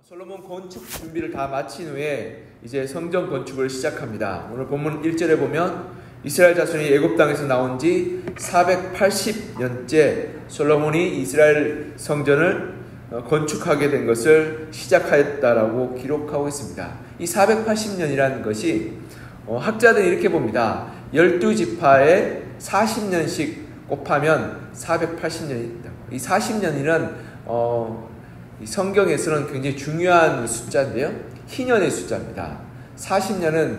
솔로몬 건축 준비를 다 마친 후에 이제 성전 건축을 시작합니다. 오늘 본문 1절에 보면 이스라엘 자손이 애굽 땅에서 나온 지 480년째 솔로몬이 이스라엘 성전을 건축하게 된 것을 시작하였다라고 기록하고 있습니다. 이 480년이라는 것이 학자들이 이렇게 봅니다. 12지파에 40년씩 곱하면 480년이 있다고. 이 40년이란 이 성경에서는 굉장히 중요한 숫자인데요. 희년의 숫자입니다. 40년은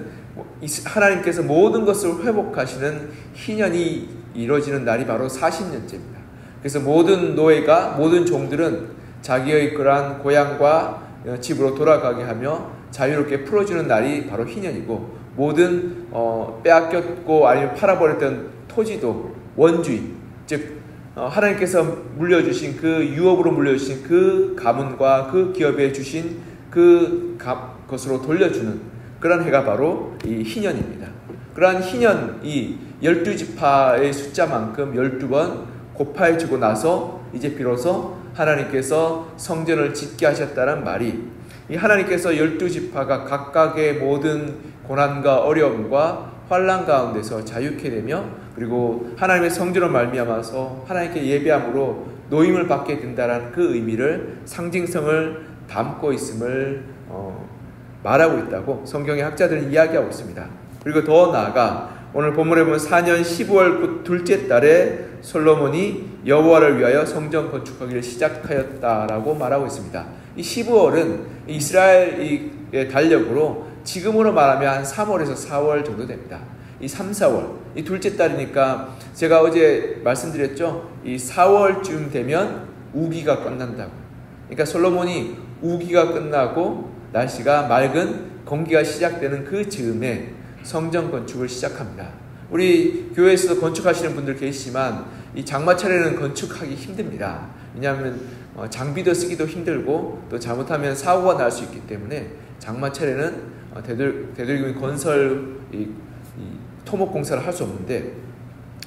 하나님께서 모든 것을 회복하시는 희년이 이루어지는 날이 바로 40년째입니다. 그래서 모든 노예가, 모든 종들은 자기의 그러한 고향과 집으로 돌아가게 하며 자유롭게 풀어주는 날이 바로 희년이고, 모든 빼앗겼고 아니면 팔아버렸던 토지도 원주인, 즉 하나님께서 물려주신 그 유업으로 물려주신 그 가문과 그 기업에 주신 그 것으로 돌려주는 그런 해가 바로 이 희년입니다. 그러한 희년이 12지파의 숫자만큼 12번 곱하여지고 나서 이제 비로소 하나님께서 성전을 짓게 하셨다는 말이, 이 하나님께서 12지파가 각각의 모든 고난과 어려움과 환난 가운데서 자유케 되며, 그리고 하나님의 성전을 말미암아서 하나님께 예배함으로 노임을 받게 된다는 그 의미를, 상징성을 담고 있음을 말하고 있다고 성경의 학자들은 이야기하고 있습니다. 그리고 더 나아가 오늘 본문에 보면 4년 12월 둘째 달에 솔로몬이 여호와를 위하여 성전 건축하기를 시작하였다라고 말하고 있습니다. 이 12월은 이스라엘의 달력으로 지금으로 말하면 한 3월에서 4월 정도 됩니다. 이 3, 4월, 이 둘째 달이니까 제가 어제 말씀드렸죠. 이 4월쯤 되면 우기가 끝난다고. 그러니까 솔로몬이 우기가 끝나고 날씨가 맑은 건기가 시작되는 그 즈음에 성전 건축을 시작합니다. 우리 교회에서도 건축하시는 분들 계시지만 이 장마철에는 건축하기 힘듭니다. 왜냐하면 장비도 쓰기도 힘들고 또 잘못하면 사고가 날 수 있기 때문에 장마철에는 되도록이면 건설 토목 공사를 할 수 없는데,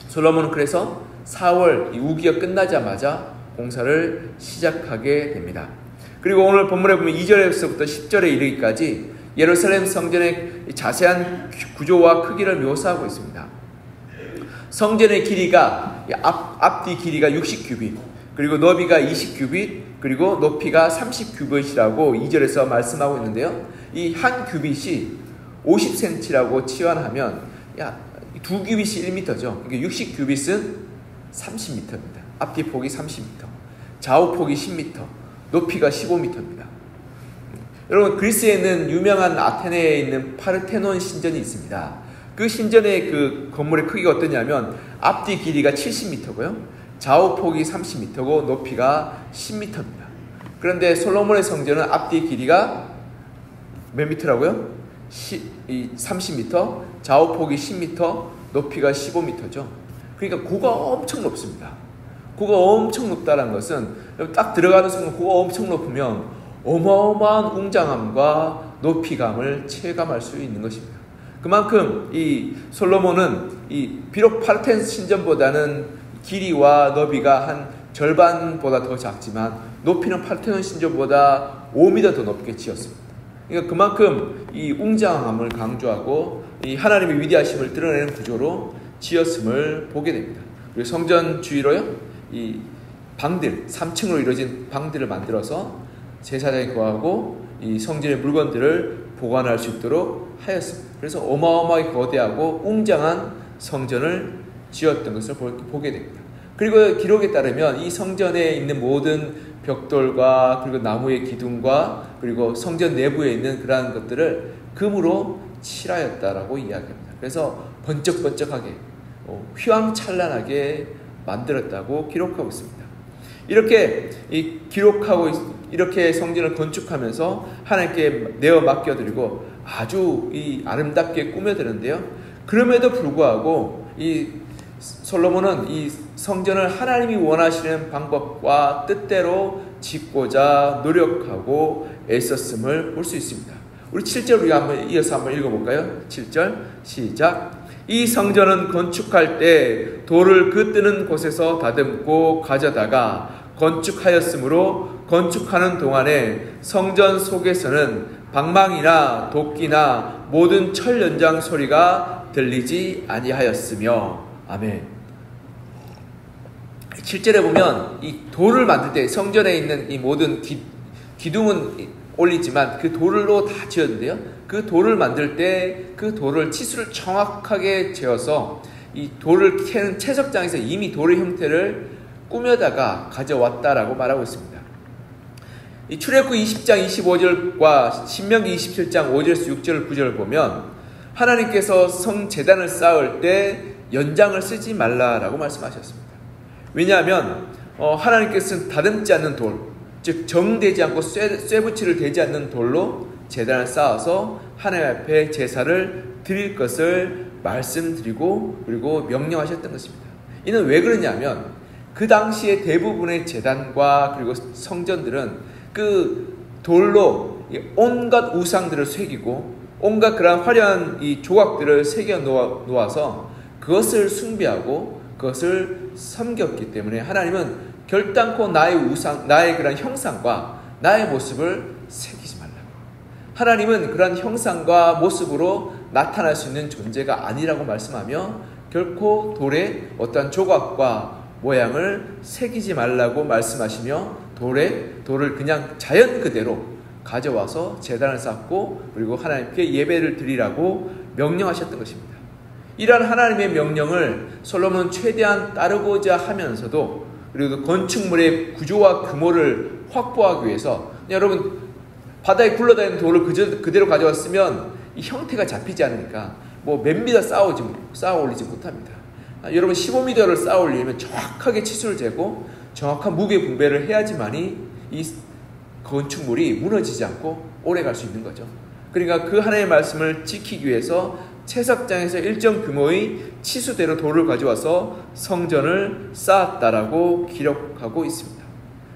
솔로몬은 그래서 4월 이 우기가 끝나자마자 공사를 시작하게 됩니다. 그리고 오늘 본문에 보면 2절에서부터 10절에 이르기까지 예루살렘 성전의 자세한 구조와 크기를 묘사하고 있습니다. 성전의 길이가 앞뒤 길이가 60규빗, 그리고 너비가 20규빗, 그리고 높이가 30규빗이라고 2절에서 말씀하고 있는데요. 이 한 규빗이 50cm라고 치환하면 두 규빗이 1m죠. 그러니까 60규빗은 30m입니다. 앞뒤 폭이 30m, 좌우 폭이 10m, 높이가 15m입니다. 여러분, 그리스에 있는 유명한 아테네에 있는 파르테논 신전이 있습니다. 그 신전의 그 건물의 크기가 어떠냐면 앞뒤 길이가 70m고요. 좌우 폭이 30m고 높이가 10m입니다. 그런데 솔로몬의 성전은 앞뒤 길이가 몇 미터라고요? 30m, 좌우 폭이 10m, 높이가 15m죠. 그러니까 고가 엄청 높습니다. 고가 엄청 높다는 것은 딱 들어가는 순간 고가 엄청 높으면 어마어마한 웅장함과 높이감을 체감할 수 있는 것입니다. 그만큼 이 솔로몬은 비록 파르테논 신전보다는 길이와 너비가 한 절반보다 더 작지만 높이는 파르테논 신전보다 5m 더 높게 지었습니다. 그러니까 그만큼 이 웅장함을 강조하고 이 하나님의 위대하심을 드러내는 구조로 지었음을 보게 됩니다. 그리고 성전 주위로요, 이 방들, 3층으로 이루어진 방들을 만들어서 제사장이 거하고 이 성전의 물건들을 보관할 수 있도록 하였습니다. 그래서 어마어마하게 거대하고 웅장한 성전을 지었던 것을 보게 됩니다. 그리고 기록에 따르면 이 성전에 있는 모든 벽돌과 그리고 나무의 기둥과 그리고 성전 내부에 있는 그러한 것들을 금으로 칠하였다라고 이야기합니다. 그래서 번쩍번쩍하게 휘황찬란하게 만들었다고 기록하고 있습니다. 이렇게 이렇게 성전을 건축하면서 하나님께 내어 맡겨드리고 아주 아름답게 꾸며드는데요. 그럼에도 불구하고 이 솔로몬은 이 성전을 하나님이 원하시는 방법과 뜻대로 짓고자 노력하고 애썼음을 볼 수 있습니다. 우리 7절 우리가 이어서 한번 읽어볼까요? 7절 시작. 이 성전은 건축할 때 돌을 그 뜨는 곳에서 다듬고 가져다가 건축하였으므로 건축하는 동안에 성전 속에서는 방망이나 도끼나 모든 철 연장 소리가 들리지 아니하였으며. 아멘. 7절에 보면 이 돌을 만들 때 성전에 있는 이 모든 기둥은 올리지만 그 돌로 다 지었는데요. 그 돌을 만들 때 그 돌을 치수를 정확하게 재어서 이 돌을 캐는 채석장에서 이미 돌의 형태를 꾸며다가 가져왔다라고 말하고 있습니다. 이 출애굽기 20장 25절과 신명기 27장 5절에서 6절 9절을 보면 하나님께서 성제단을 쌓을 때 연장을 쓰지 말라라고 말씀하셨습니다. 왜냐하면 하나님께서는 다듬지 않는 돌, 즉 정되지 않고 쇠붙이를 대지 않는 돌로 제단을 쌓아서 하나님 앞에 제사를 드릴 것을 말씀드리고 그리고 명령하셨던 것입니다. 이는 왜 그러냐면 그 당시에 대부분의 제단과 그리고 성전들은 그 돌로 온갖 우상들을 새기고 온갖 그러한 화려한 이 조각들을 새겨 놓아서 그것을 숭배하고 그것을 섬겼기 때문에 하나님은 결단코 나의 우상, 나의 그런 형상과 나의 모습을 새기지 말라고. 하나님은 그런 형상과 모습으로 나타날 수 있는 존재가 아니라고 말씀하며 결코 돌에 어떠한 조각과 모양을 새기지 말라고 말씀하시며 돌을 그냥 자연 그대로 가져와서 제단을 쌓고 그리고 하나님께 예배를 드리라고 명령하셨던 것입니다. 이러한 하나님의 명령을 솔로몬은 최대한 따르고자 하면서도 그리고 건축물의 구조와 규모를 확보하기 위해서 여러분 바다에 굴러다니는 돌을 그대로 가져왔으면 이 형태가 잡히지 않으니까 뭐 몇 미터 쌓아 올리지 못합니다. 여러분 15m를 쌓아 올리려면 정확하게 치수를 재고 정확한 무게 분배를 해야지만이 이 건축물이 무너지지 않고 오래 갈 수 있는 거죠. 그러니까 그 하나님의 말씀을 지키기 위해서 채석장에서 일정 규모의 치수대로 돌을 가져와서 성전을 쌓았다라고 기록하고 있습니다.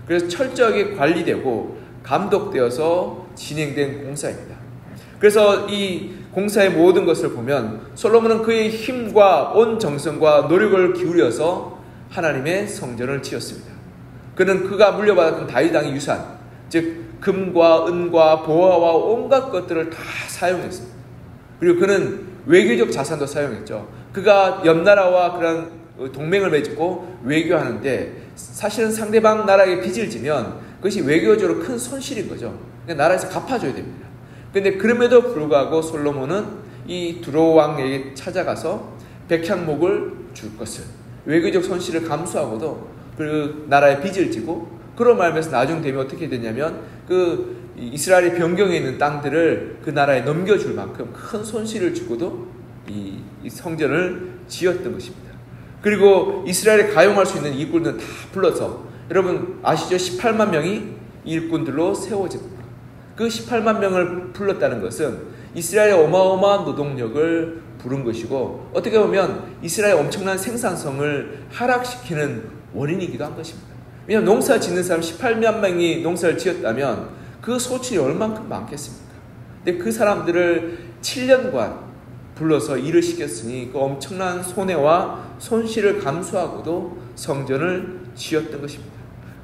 그래서 철저하게 관리되고 감독되어서 진행된 공사입니다. 그래서 이 공사의 모든 것을 보면 솔로몬은 그의 힘과 온 정성과 노력을 기울여서 하나님의 성전을 지었습니다. 그는 그가 물려받았던 다윗 왕의 유산, 즉 금과 은과 보화와 온갖 것들을 다 사용했습니다. 그리고 그는 외교적 자산도 사용했죠. 그가 옆나라와 그런 동맹을 맺고 외교하는데 사실은 상대방 나라에 빚을 지면 그것이 외교적으로 큰 손실인 거죠. 그러니까 나라에서 갚아줘야 됩니다. 그런데 그럼에도 불구하고 솔로몬은 이 두로 왕에게 찾아가서 백향목을 줄 것을 외교적 손실을 감수하고도 그 나라에 빚을 지고 그런 말면서 나중 되면 어떻게 되냐면 그 이스라엘의 변경에 있는 땅들을 그 나라에 넘겨줄 만큼 큰 손실을 주고도 이 성전을 지었던 것입니다. 그리고 이스라엘에 가용할 수 있는 일꾼들은 다 불러서 여러분 아시죠? 18만 명이 일꾼들로 세워집니다. 그 18만 명을 불렀다는 것은 이스라엘의 어마어마한 노동력을 부른 것이고 어떻게 보면 이스라엘의 엄청난 생산성을 하락시키는 원인이기도 한 것입니다. 왜냐하면 농사 짓는 사람 18만 명이 농사를 지었다면 그 소출이 얼만큼 많겠습니까? 근데 그 사람들을 7년간 불러서 일을 시켰으니 그 엄청난 손해와 손실을 감수하고도 성전을 지었던 것입니다.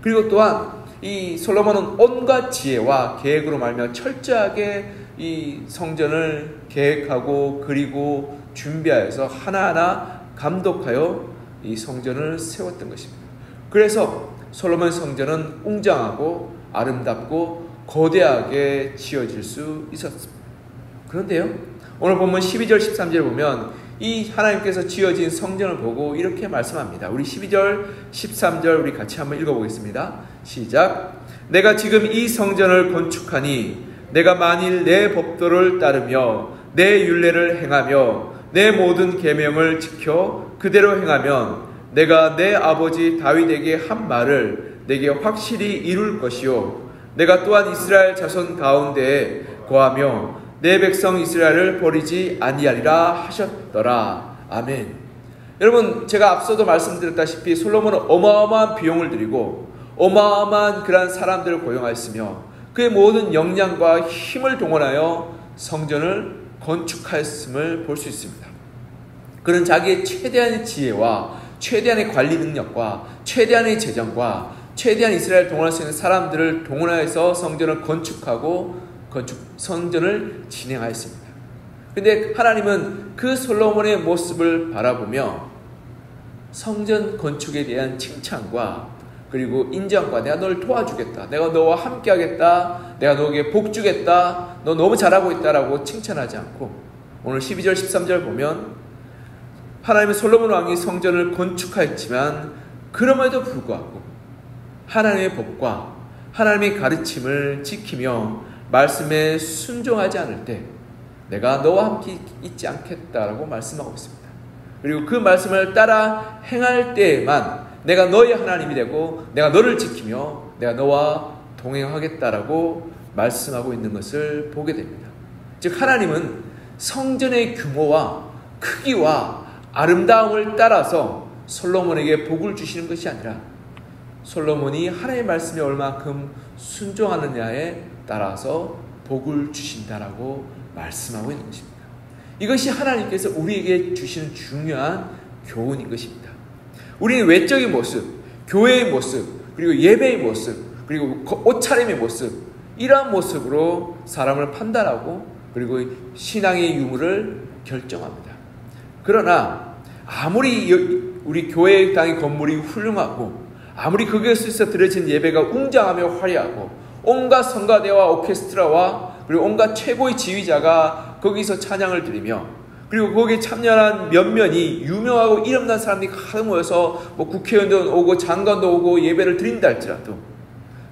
그리고 또한 이 솔로몬은 온갖 지혜와 계획으로 말미암아 철저하게 이 성전을 계획하고 그리고 준비하여서 하나하나 감독하여 이 성전을 세웠던 것입니다. 그래서 솔로몬 성전은 웅장하고 아름답고 거대하게 지어질 수 있었습니다. 그런데요, 오늘 본문 12절 13절 보면 이 하나님께서 지어진 성전을 보고 이렇게 말씀합니다. 우리 12절 13절 우리 같이 한번 읽어보겠습니다. 시작. 내가 지금 이 성전을 건축하니 내가 만일 내 법도를 따르며 내 율례를 행하며 내 모든 계명을 지켜 그대로 행하면 내가 내 아버지 다윗에게 한 말을 내게 확실히 이룰 것이요 내가 또한 이스라엘 자손 가운데에 거하며 내 백성 이스라엘을 버리지 아니하리라 하셨더라. 아멘. 여러분 제가 앞서도 말씀드렸다시피 솔로몬은 어마어마한 비용을 들이고 어마어마한 그런 사람들을 고용하였으며 그의 모든 역량과 힘을 동원하여 성전을 건축하였음을 볼 수 있습니다. 그는 자기의 최대한의 지혜와 최대한의 관리 능력과 최대한의 재정과 최대한 이스라엘 동원할 수 있는 사람들을 동원해서 성전을 건축하고 성전을 진행하였습니다. 근데 하나님은 그 솔로몬의 모습을 바라보며 성전 건축에 대한 칭찬과 그리고 인정과 내가 널 도와주겠다, 내가 너와 함께 하겠다, 내가 너에게 복 주겠다, 너 너무 잘하고 있다라고 칭찬하지 않고, 오늘 12절 13절 보면 하나님은 솔로몬 왕이 성전을 건축하였지만 그럼에도 불구하고 하나님의 법과 하나님의 가르침을 지키며 말씀에 순종하지 않을 때 내가 너와 함께 있지 않겠다라고 말씀하고 있습니다. 그리고 그 말씀을 따라 행할 때에만 내가 너의 하나님이 되고 내가 너를 지키며 내가 너와 동행하겠다라고 말씀하고 있는 것을 보게 됩니다. 즉 하나님은 성전의 규모와 크기와 아름다움을 따라서 솔로몬에게 복을 주시는 것이 아니라 솔로몬이 하나님의 말씀에 얼마큼 순종하느냐에 따라서 복을 주신다라고 말씀하고 있는 것입니다. 이것이 하나님께서 우리에게 주시는 중요한 교훈인 것입니다. 우리는 외적인 모습, 교회의 모습, 그리고 예배의 모습, 그리고 옷차림의 모습, 이러한 모습으로 사람을 판단하고 그리고 신앙의 유무를 결정합니다. 그러나 아무리 우리 교회당의 건물이 훌륭하고 아무리 거기에서 드려진 예배가 웅장하며 화려하고 온갖 성가대와 오케스트라와 그리고 온갖 최고의 지휘자가 거기서 찬양을 드리며 그리고 거기에 참여한 몇몇이 유명하고 이름난 사람들이 가득 모여서 국회의원도 오고 장관도 오고 예배를 드린다 할지라도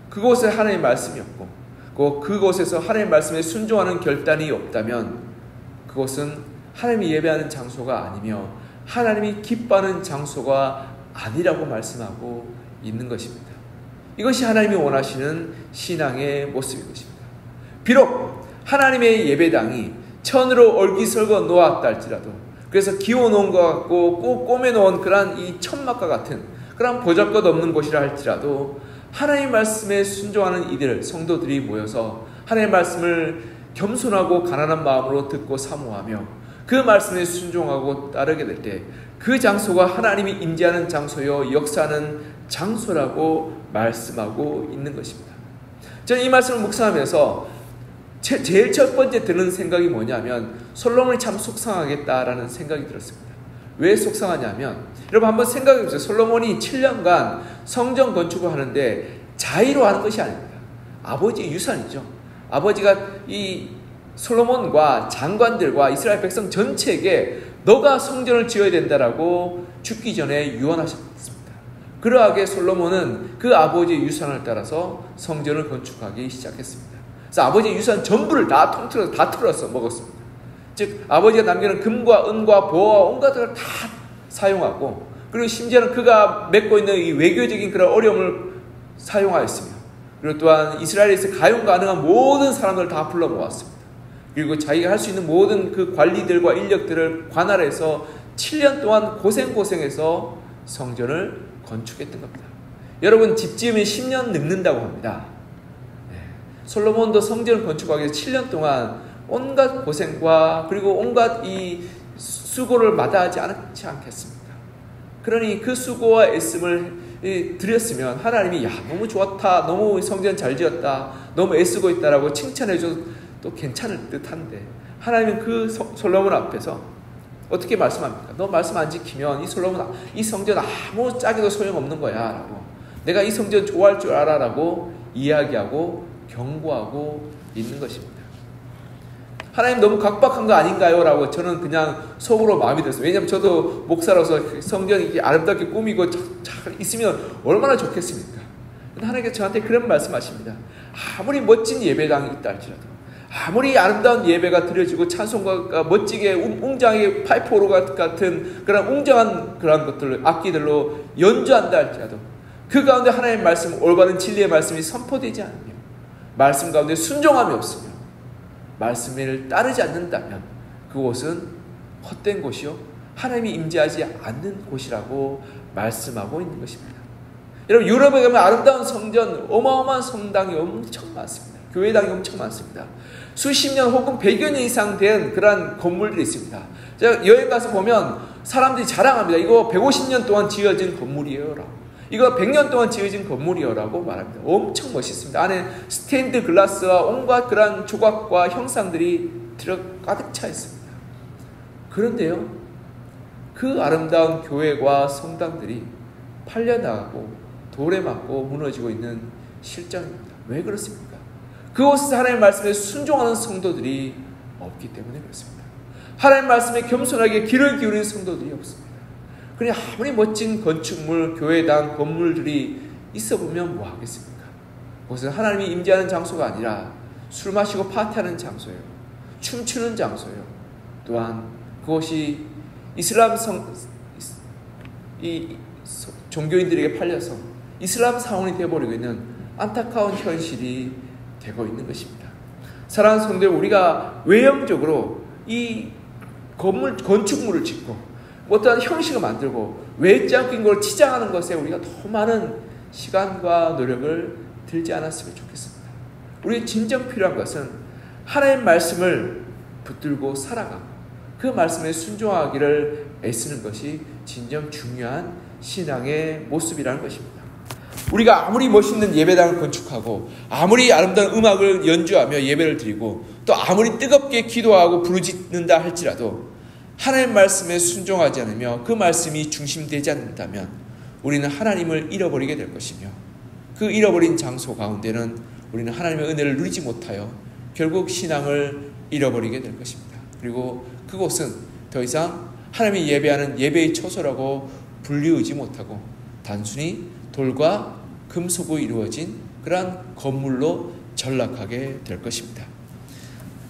그곳에 하나님의 말씀이 없고 그곳에서 하나님의 말씀에 순종하는 결단이 없다면 그곳은 하나님이 예배하는 장소가 아니며 하나님이 기뻐하는 장소가 아니라고 말씀하고 있는 것입니다. 이것이 하나님이 원하시는 신앙의 모습인 것입니다. 비록 하나님의 예배당이 천으로 얼기설거 놓았다 할지라도 그래서 기워놓은 것 같고 꼭 꼬매놓은 그런 이 천막과 같은 그런 보잘것없는 곳이라 할지라도 하나님의 말씀에 순종하는 이들 성도들이 모여서 하나님의 말씀을 겸손하고 가난한 마음으로 듣고 사모하며 그 말씀에 순종하고 따르게 될 때 그 장소가 하나님이 임재하는 장소요 역사하는 장소라고 말씀하고 있는 것입니다. 저는 이 말씀을 묵상하면서 제일 첫 번째 드는 생각이 뭐냐면 솔로몬이 참 속상하겠다라는 생각이 들었습니다. 왜 속상하냐면 여러분 한번 생각해 보세요. 솔로몬이 7년간 성전 건축을 하는데 자의로 하는 것이 아닙니다. 아버지의 유산이죠. 아버지가 이 솔로몬과 장관들과 이스라엘 백성 전체에게 너가 성전을 지어야 된다라고 죽기 전에 유언하셨습니다. 그러하게 솔로몬은 그 아버지의 유산을 따라서 성전을 건축하기 시작했습니다. 그래서 아버지의 유산 전부를 다 통틀어서 다 털어서 먹었습니다. 즉 아버지가 남겨놓은 금과 은과 보화와 온갖 것을 다 사용하고 그리고 심지어는 그가 맺고 있는 이 외교적인 그런 어려움을 사용하였으며 그리고 또한 이스라엘에서 가용 가능한 모든 사람들을 다 불러 모았습니다. 그리고 자기가 할 수 있는 모든 그 관리들과 인력들을 관할해서 7년 동안 고생해서 성전을 건축했던 겁니다. 여러분 집 지으면 10년 늙는다고 합니다. 솔로몬도 성전을 건축하기 위해서 7년 동안 온갖 고생과 그리고 온갖 이 수고를 마다하지 않지 않겠습니까? 그러니 그 수고와 애씀을 드렸으면 하나님이 너무 좋았다, 너무 성전 잘 지었다, 너무 애쓰고 있다라고 칭찬해줘도 또 괜찮을 듯한데 하나님은 그 솔로몬 앞에서 어떻게 말씀합니까? 너 말씀 안 지키면 이 성전 아무 짝에도 소용없는 거야 라고 내가 이 성전 좋아할 줄 알아 라고 이야기하고 경고하고 있는 것입니다. 하나님 너무 각박한 거 아닌가요? 라고 저는 그냥 속으로 마음이 들었어요. 왜냐하면 저도 목사로서 성전이 이렇게 아름답게 꾸미고 잘 있으면 얼마나 좋겠습니까? 하나님께서 저한테 그런 말씀하십니다. 아무리 멋진 예배당이 있다 할지라도 아무리 아름다운 예배가 드려지고 찬송가가 멋지게 웅장하게 파이프 오르간 같은 그런 웅장한 그런 것들 악기들로 연주한다 할지라도 그 가운데 하나님의 말씀 올바른 진리의 말씀이 선포되지 않으며 말씀 가운데 순종함이 없으며 말씀을 따르지 않는다면 그곳은 헛된 곳이요 하나님이 임재하지 않는 곳이라고 말씀하고 있는 것입니다. 여러분 유럽에 가면 아름다운 성전 어마어마한 성당이 엄청 많습니다. 교회당이 엄청 많습니다. 수십 년 혹은 100여 년 이상 된 그런 건물들이 있습니다. 제가 여행 가서 보면 사람들이 자랑합니다. 이거 150년 동안 지어진 건물이에요. 이거 100년 동안 지어진 건물이요라고 말합니다. 엄청 멋있습니다. 안에 스테인드 글라스와 온갖 그런 조각과 형상들이 가득 차 있습니다. 그런데요, 그 아름다운 교회와 성당들이 팔려나가고 돌에 맞고 무너지고 있는 실정입니다. 왜 그렇습니까? 그곳에서 하나님의 말씀에 순종하는 성도들이 없기 때문에 그렇습니다. 하나님의 말씀에 겸손하게 귀를 기울이는 성도들이 없습니다. 그냥 아무리 멋진 건축물, 교회당, 건물들이 있어 보면 뭐 하겠습니까? 그것은 하나님이 임재하는 장소가 아니라 술 마시고 파티하는 장소예요. 춤추는 장소예요. 또한 그것이 이 종교인들에게 팔려서 이슬람 사원이 되어버리고 있는 안타까운 현실이 되고 있는 것입니다. 사랑하는 성도들, 우리가 외형적으로 이 건축물을 짓고 어떠한 형식을 만들고 외적인 걸 치장하는 것에 우리가 더 많은 시간과 노력을 들지 않았으면 좋겠습니다. 우리 진정 필요한 것은 하나님의 말씀을 붙들고 살아가고 그 말씀에 순종하기를 애쓰는 것이 진정 중요한 신앙의 모습이라는 것입니다. 우리가 아무리 멋있는 예배당을 건축하고 아무리 아름다운 음악을 연주하며 예배를 드리고 또 아무리 뜨겁게 기도하고 부르짖는다 할지라도 하나님의 말씀에 순종하지 않으며 그 말씀이 중심되지 않는다면 우리는 하나님을 잃어버리게 될 것이며 그 잃어버린 장소 가운데는 우리는 하나님의 은혜를 누리지 못하여 결국 신앙을 잃어버리게 될 것입니다. 그리고 그곳은 더 이상 하나님이 예배하는 예배의 처소라고 불리우지 못하고 단순히 돌과 금속으로 이루어진 그러한 건물로 전락하게 될 것입니다.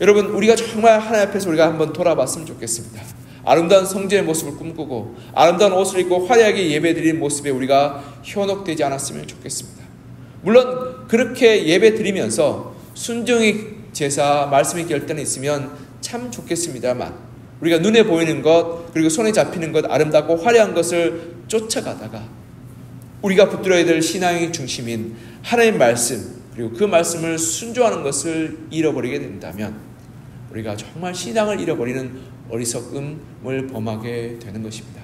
여러분, 우리가 정말 하나님 앞에서 우리가 한번 돌아봤으면 좋겠습니다. 아름다운 성전의 모습을 꿈꾸고 아름다운 옷을 입고 화려하게 예배드리는 모습에 우리가 현혹되지 않았으면 좋겠습니다. 물론 그렇게 예배드리면서 순종의 제사, 말씀의 결단이 있으면 참 좋겠습니다만 우리가 눈에 보이는 것 그리고 손에 잡히는 것 아름답고 화려한 것을 쫓아가다가 우리가 붙들어야 될 신앙의 중심인 하나님의 말씀 그리고 그 말씀을 순종하는 것을 잃어버리게 된다면 우리가 정말 신앙을 잃어버리는 어리석음을 범하게 되는 것입니다.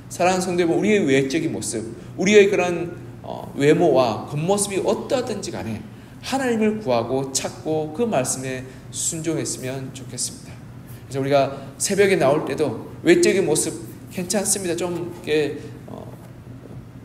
사랑하는 성도 여러분, 우리의 외적인 모습, 우리의 그런 외모와 겉모습이 어떠하든지 간에 하나님을 구하고 찾고 그 말씀에 순종했으면 좋겠습니다. 그래서 우리가 새벽에 나올 때도 외적인 모습 괜찮습니다. 좀 이렇게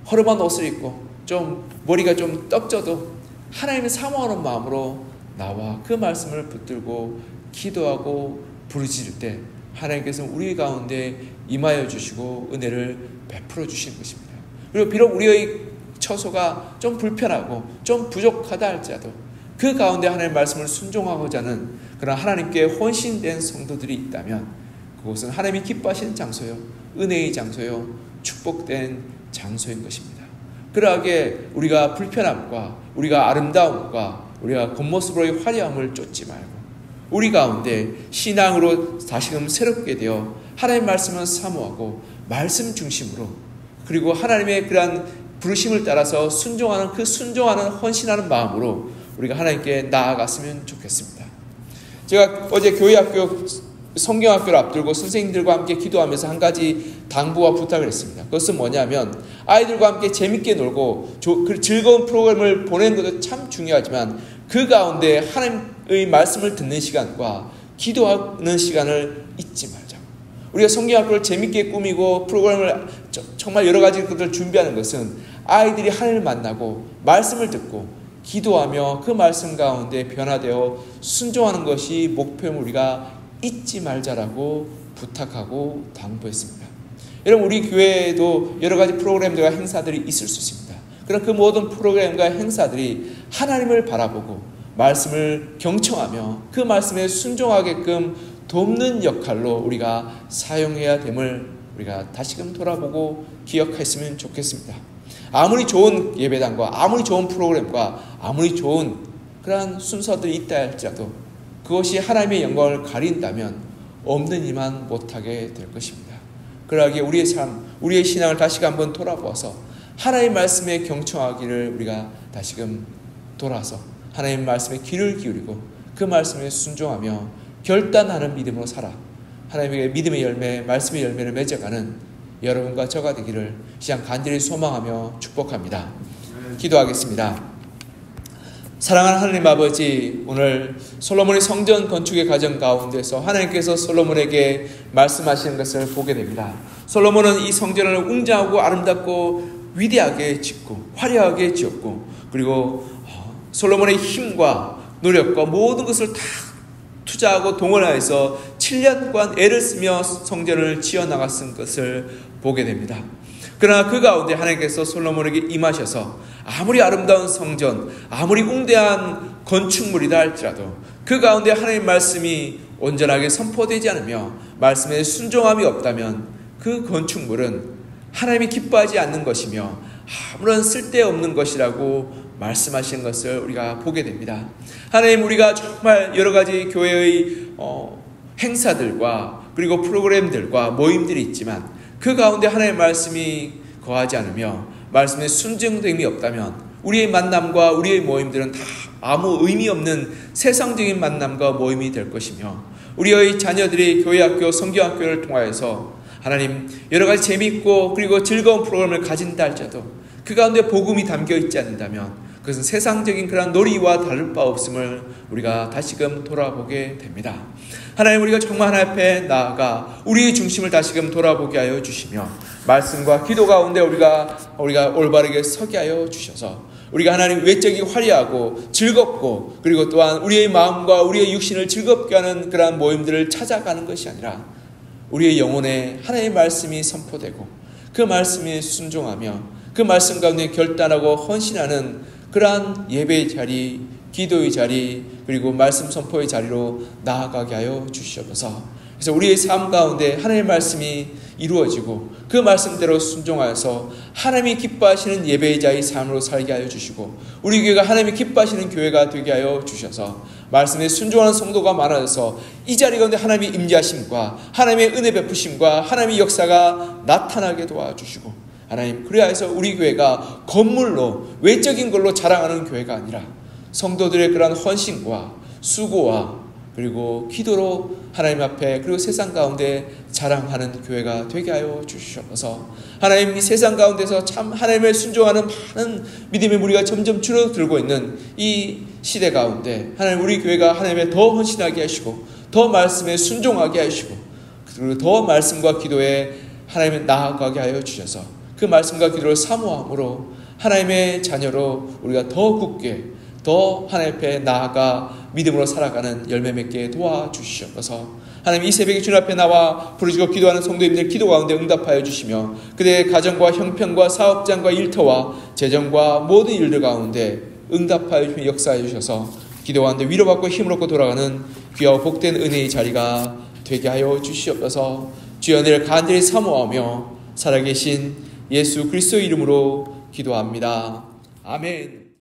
허름한 옷을 입고 좀 머리가 좀 떡져도 하나님을 사모하는 마음으로 나와 그 말씀을 붙들고 기도하고 부르짖을 때 하나님께서 우리 가운데 임하여 주시고 은혜를 베풀어 주시는 것입니다. 그리고 비록 우리의 처소가 좀 불편하고 좀 부족하다 할지라도 그 가운데 하나님의 말씀을 순종하고자 하는 그런 하나님께 헌신된 성도들이 있다면 그곳은 하나님이 기뻐하시는 장소요, 은혜의 장소요, 축복된 장소인 것입니다. 그러하게 우리가 불편함과 우리가 아름다움과 우리가 겉모습으로의 화려함을 쫓지 말고 우리 가운데 신앙으로 다시금 새롭게 되어 하나님의 말씀을 사모하고 말씀 중심으로 그리고 하나님의 그러한 부르심을 따라서 순종하는 그 순종하는 헌신하는 마음으로 우리가 하나님께 나아갔으면 좋겠습니다. 제가 어제 교회학교 성경학교를 앞두고 선생님들과 함께 기도하면서 한 가지 당부와 부탁을 했습니다. 그것은 뭐냐면 아이들과 함께 재밌게 놀고 그 즐거운 프로그램을 보내는 것도 참 중요하지만 그 가운데 하나님의 말씀을 듣는 시간과 기도하는 시간을 잊지 말자. 우리가 성경학교를 재밌게 꾸미고 프로그램을 정말 여러 가지 것들을 준비하는 것은 아이들이 하나님을 만나고 말씀을 듣고 기도하며 그 말씀 가운데 변화되어 순종하는 것이 목표임을 우리가 잊지 말자라고 부탁하고 당부했습니다. 여러분, 우리 교회에도 여러 가지 프로그램들과 행사들이 있을 수 있습니다. 그럼 그 모든 프로그램과 행사들이 하나님을 바라보고 말씀을 경청하며 그 말씀에 순종하게끔 돕는 역할로 우리가 사용해야 됨을 우리가 다시금 돌아보고 기억했으면 좋겠습니다. 아무리 좋은 예배당과 아무리 좋은 프로그램과 아무리 좋은 그러한 순서들이 있다 할지라도 그것이 하나님의 영광을 가린다면 없는 이만 못하게 될 것입니다. 그러하기에 우리의 삶, 우리의 신앙을 다시 한번 돌아보아서 하나님의 말씀에 경청하기를 우리가 다시금 돌아서 하나님의 말씀에 귀를 기울이고 그 말씀에 순종하며 결단하는 믿음으로 살아 하나님의 믿음의 열매, 말씀의 열매를 맺어가는 여러분과 저가 되기를 시장 간절히 소망하며 축복합니다. 기도하겠습니다. 사랑하는 하나님 아버지, 오늘 솔로몬의 성전 건축의 과정 가운데서 하나님께서 솔로몬에게 말씀하시는 것을 보게 됩니다. 솔로몬은 이 성전을 웅장하고 아름답고 위대하게 짓고 화려하게 지었고, 그리고 솔로몬의 힘과 노력과 모든 것을 다 투자하고 동원하여서 7년간 애를 쓰며 성전을 지어나갔은 것을 보게 됩니다. 그러나 그 가운데 하나님께서 솔로몬에게 임하셔서 아무리 아름다운 성전, 아무리 웅대한 건축물이다 할지라도 그 가운데 하나님의 말씀이 온전하게 선포되지 않으며 말씀에 순종함이 없다면 그 건축물은 하나님이 기뻐하지 않는 것이며 아무런 쓸데없는 것이라고 말씀하시는 것을 우리가 보게 됩니다. 하나님, 우리가 정말 여러 가지 교회의 행사들과 그리고 프로그램들과 모임들이 있지만 그 가운데 하나님의 말씀이 거하지 않으며 말씀에 순종됨이 없다면 우리의 만남과 우리의 모임들은 다 아무 의미 없는 세상적인 만남과 모임이 될 것이며, 우리의 자녀들이 교회학교, 성경학교를 통하여서 하나님 여러 가지 재미있고 그리고 즐거운 프로그램을 가진다 할지라도 그 가운데 복음이 담겨 있지 않는다면 그것은 세상적인 그런 놀이와 다를 바 없음을 우리가 다시금 돌아보게 됩니다. 하나님, 우리가 정말 하나님 앞에 나아가 우리의 중심을 다시금 돌아보게 하여 주시며 말씀과 기도 가운데 우리가 올바르게 서게 하여 주셔서 우리가 하나님 외적이 화려하고 즐겁고 그리고 또한 우리의 마음과 우리의 육신을 즐겁게 하는 그러한 모임들을 찾아가는 것이 아니라 우리의 영혼에 하나님의 말씀이 선포되고 그 말씀에 순종하며 그 말씀 가운데 결단하고 헌신하는 그러한 예배의 자리, 기도의 자리, 그리고 말씀 선포의 자리로 나아가게 하여 주시옵소서. 그래서 우리의 삶 가운데 하나님의 말씀이 이루어지고 그 말씀대로 순종하여서 하나님이 기뻐하시는 예배의 자의 삶으로 살게 하여 주시고 우리 교회가 하나님이 기뻐하시는 교회가 되게 하여 주셔서 말씀에 순종하는 성도가 많아져서 이 자리 가운데 하나님의 임재하심과 하나님의 은혜 베푸심과 하나님의 역사가 나타나게 도와주시고, 하나님, 그래야해서 우리 교회가 건물로 외적인 걸로 자랑하는 교회가 아니라 성도들의 그러한 헌신과 수고와 그리고 기도로 하나님 앞에 그리고 세상 가운데 자랑하는 교회가 되게 하여 주시옵소서. 하나님, 이 세상 가운데서 참 하나님을 순종하는 많은 믿음의 무리가 점점 줄어들고 있는 이 시대 가운데 하나님, 우리 교회가 하나님의 더 헌신하게 하시고 더 말씀에 순종하게 하시고 그리고 더 말씀과 기도에 하나님의 나아가게 하여 주셔서 그 말씀과 기도를 사모함으로 하나님의 자녀로 우리가 더 굳게 더 하나님 앞에 나아가 믿음으로 살아가는 열매 맺게 도와주시옵소서. 하나님, 이 새벽에 주님 앞에 나와 부르짖고 기도하는 성도님들 기도 가운데 응답하여 주시며 그들의 가정과 형편과 사업장과 일터와 재정과 모든 일들 가운데 응답하여 주시며 역사해 주셔서 기도 가운데 위로받고 힘을 얻고 돌아가는 귀하고 복된 은혜의 자리가 되게 하여 주시옵소서. 주의 은혜를 간절히 사모하며 살아계신 예수 그리스도의 이름으로 기도합니다. 아멘.